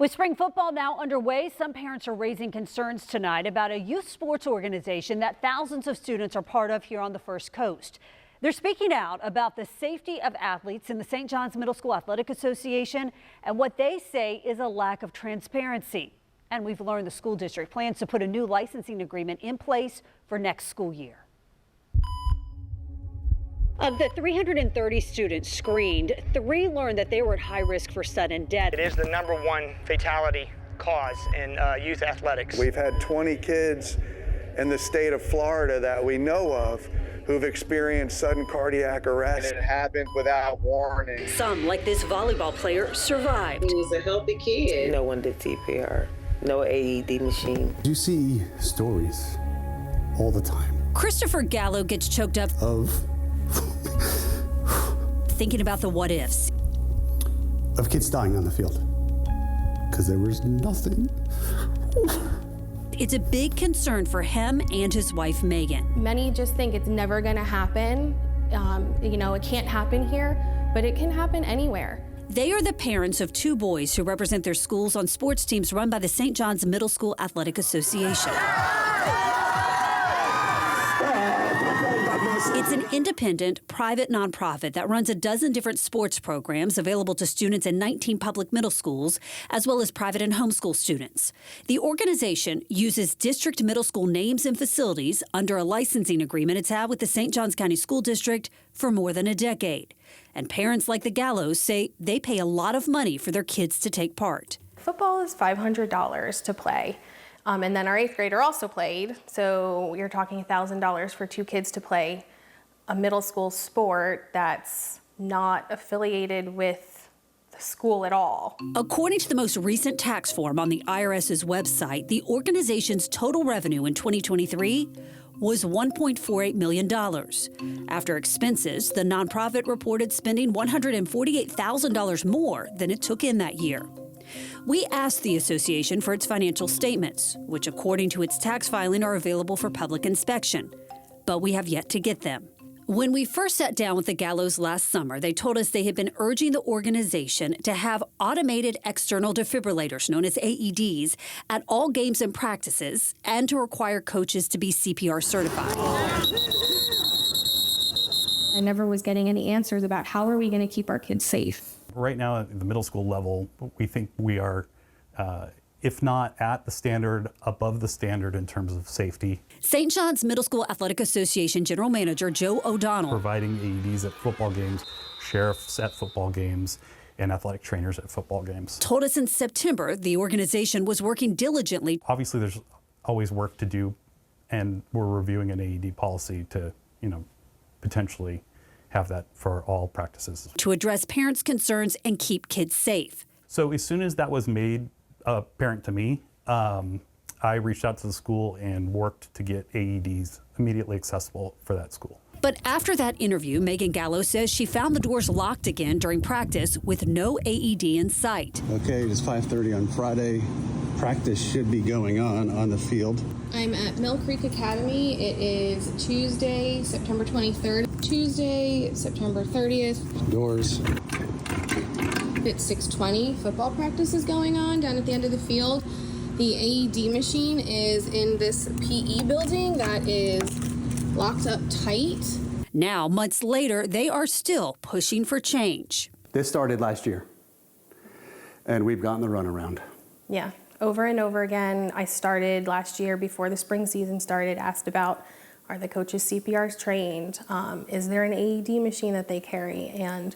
With spring football now underway, some parents are raising concerns tonight about a youth sports organization that thousands of students are part of here on the First Coast. They're speaking out about the safety of athletes in the St. John's Middle School Athletic Association and what they say is a lack of transparency. And we've learned the school district plans to put a new licensing agreement in place for next school year. Of the 330 students screened, 3 learned that they were at high risk for sudden death. It is the #1 fatality cause in youth athletics. We've had 20 kids in the state of Florida that we know of who've experienced sudden cardiac arrest. And it happened without warning. Some, like this volleyball player, survived. He was a healthy kid. No one did CPR, no AED machine. You see stories all the time. Christopher Gallo gets choked up Of thinking about the what ifs. Of kids dying on the field. Because there was nothing. It's a big concern for him and his wife, Megan. Many just think it's never gonna happen. It can't happen here, but it can happen anywhere. They are the parents of 2 boys who represent their schools on sports teams run by the St. John's Middle School Athletic Association. It's an independent, private nonprofit that runs a dozen different sports programs available to students in 19 public middle schools, as well as private and homeschool students. The organization uses district middle school names and facilities under a licensing agreement it's had with the St. Johns County School District for more than a decade. And parents like the Gallos say they pay a lot of money for their kids to take part. Football is $500 to play. And then our 8th grader also played. So you're talking $1,000 for 2 kids to play a middle school sport that's not affiliated with the school at all. According to the most recent tax form on the IRS's website, the organization's total revenue in 2023 was $1.48 million. After expenses, the nonprofit reported spending $148,000 more than it took in that year. We asked the association for its financial statements, which according to its tax filing are available for public inspection, but we have yet to get them. When we first sat down with the Gallos last summer, they told us they had been urging the organization to have automated external defibrillators, known as AEDs, at all games and practices, and to require coaches to be CPR certified. I never was getting any answers about how are we going to keep our kids safe. Right now at the middle school level, we think we are, if not at the standard, above the standard in terms of safety. St. John's Middle School Athletic Association General Manager Joe O'Donnell. Providing AEDs at football games, sheriffs at football games, and athletic trainers at football games. Told us in September the organization was working diligently. Obviously there's always work to do, and we're reviewing an AED policy to, potentially have that for all practices. To address parents' concerns and keep kids safe. So as soon as that was made apparent to me, I reached out to the school and worked to get AEDs immediately accessible for that school. But after that interview, Megan Gallo says she found the doors locked again during practice with no AED in sight. Okay, it is 5:30 on Friday. Practice should be going on the field. I'm at Mill Creek Academy. It is Tuesday, September 23rd. Tuesday, September 30th. Doors. It's 6:20. Football practice is going on down at the end of the field. The AED machine is in this PE building that is locked up tight. Now, months later, they are still pushing for change. This started last year, and we've gotten the runaround. Yeah, over and over again. I started last year before the spring season started, asked about, are the coaches CPRs trained? Is there an AED machine that they carry? And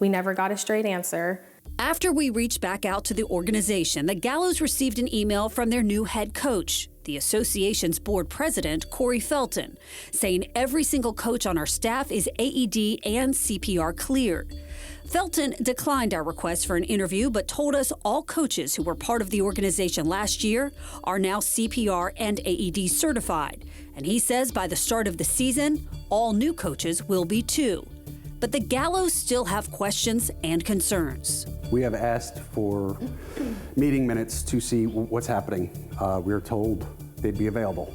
we never got a straight answer. After we reached back out to the organization, the Gallos received an email from their new head coach, the association's board president, Corey Felton, saying every single coach on our staff is AED and CPR cleared. Felton declined our request for an interview, but told us all coaches who were part of the organization last year are now CPR and AED certified. And he says by the start of the season, all new coaches will be too. But the Gallos still have questions and concerns. We have asked for meeting minutes to see what's happening. We were told they'd be available.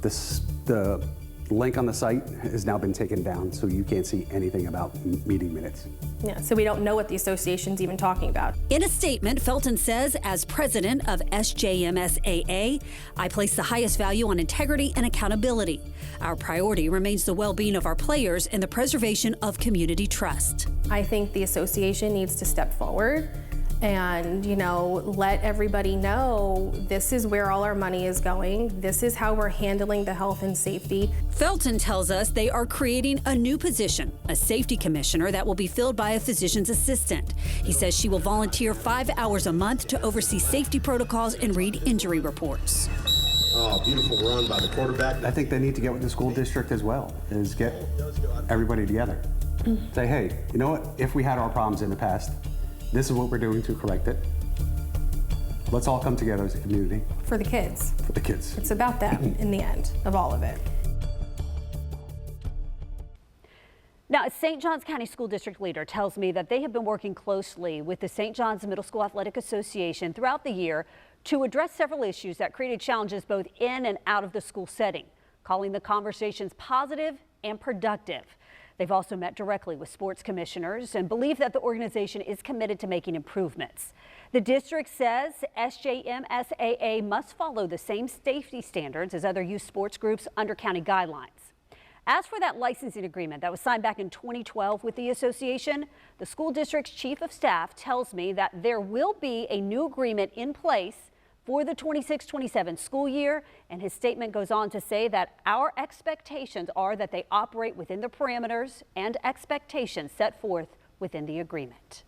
The link on the site has now been taken down, so you can't see anything about meeting minutes. Yeah, so we don't know what the association's even talking about. In a statement, Felton says, as president of SJMSAA, I place the highest value on integrity and accountability. Our priority remains the well-being of our players and the preservation of community trust. I think the association needs to step forward and, let everybody know this is where all our money is going. This is how we're handling the health and safety. Felton tells us they are creating a new position, a safety commissioner that will be filled by a physician's assistant. He says she will volunteer 5 hours a month to oversee safety protocols and read injury reports. Oh, beautiful run by the quarterback. I think they need to get with the school district as well, is get everybody together. Say, hey, you know what? If we had our problems in the past, this is what we're doing to correct it. Let's all come together as a community. For the kids. For the kids. It's about them in the end of all of it. Now, a St. Johns County School District leader tells me that they have been working closely with the St. Johns Middle School Athletic Association throughout the year to address several issues that created challenges both in and out of the school setting, calling the conversations positive and productive. They've also met directly with sports commissioners and believe that the organization is committed to making improvements. The district says SJMSAA must follow the same safety standards as other youth sports groups under county guidelines. As for that licensing agreement that was signed back in 2012 with the association, the school district's chief of staff tells me that there will be a new agreement in place for the 26-27 school year, and his statement goes on to say that our expectations are that they operate within the parameters and expectations set forth within the agreement.